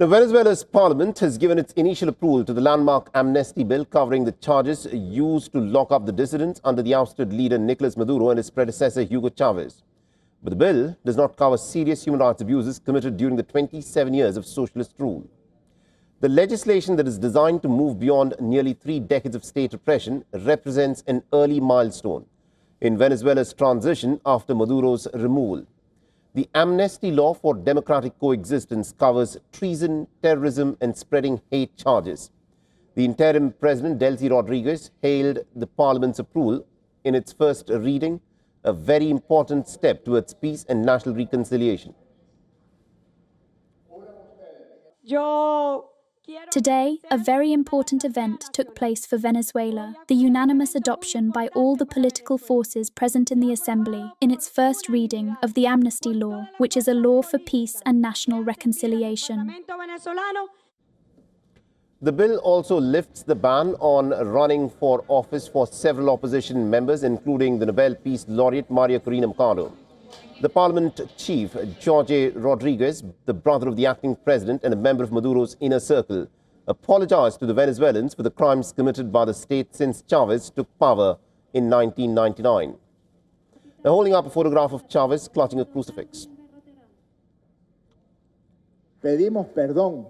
Now, Venezuela's parliament has given its initial approval to the landmark Amnesty bill covering the charges used to lock up the dissidents under the ousted leader Nicolas Maduro and his predecessor Hugo Chavez. But the bill does not cover serious human rights abuses committed during the 27 years of socialist rule. The legislation that is designed to move beyond nearly 3 decades of state repression represents an early milestone in Venezuela's transition after Maduro's removal. The amnesty law for democratic coexistence covers treason, terrorism and spreading hate charges. The interim president, Delcy Rodriguez, hailed the parliament's approval in its first reading, a very important step towards peace and national reconciliation. Today, a very important event took place for Venezuela, the unanimous adoption by all the political forces present in the Assembly in its first reading of the Amnesty Law, which is a law for peace and national reconciliation. The bill also lifts the ban on running for office for several opposition members, including the Nobel Peace Laureate María Corina Machado. The parliament chief, Jorge Rodriguez, the brother of the acting president and a member of Maduro's inner circle, apologized to the Venezuelans for the crimes committed by the state since Chavez took power in 1999. Now, holding up a photograph of Chavez clutching a crucifix. Pedimos perdón.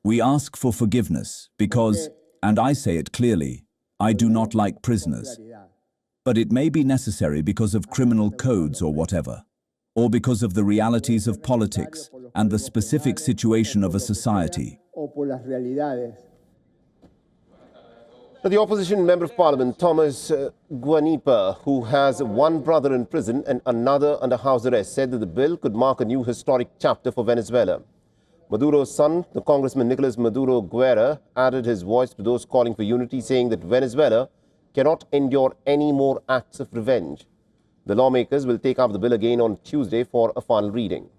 We ask for forgiveness because, and I say it clearly, I do not like prisoners. But it may be necessary because of criminal codes or whatever, or because of the realities of politics and the specific situation of a society. The opposition member of parliament, Thomas Guanipa, who has one brother in prison and another under house arrest, said that the bill could mark a new historic chapter for Venezuela. Maduro's son, the Congressman Nicolas Maduro Guerra, added his voice to those calling for unity, saying that Venezuela cannot endure any more acts of revenge. The lawmakers will take up the bill again on Tuesday for a final reading.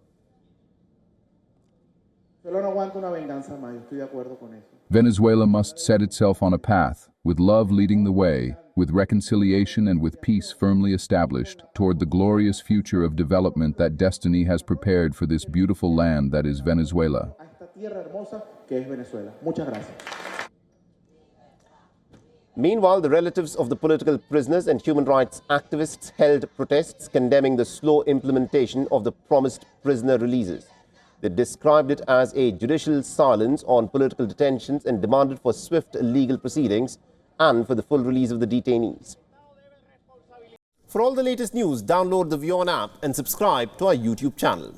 Venezuela must set itself on a path, with love leading the way, with reconciliation and with peace firmly established, toward the glorious future of development that destiny has prepared for this beautiful land that is Venezuela. Meanwhile, the relatives of the political prisoners and human rights activists held protests condemning the slow implementation of the promised prisoner releases. They described it as a judicial silence on political detentions and demanded for swift legal proceedings and for the full release of the detainees. For all the latest news, download the WION app and subscribe to our YouTube channel.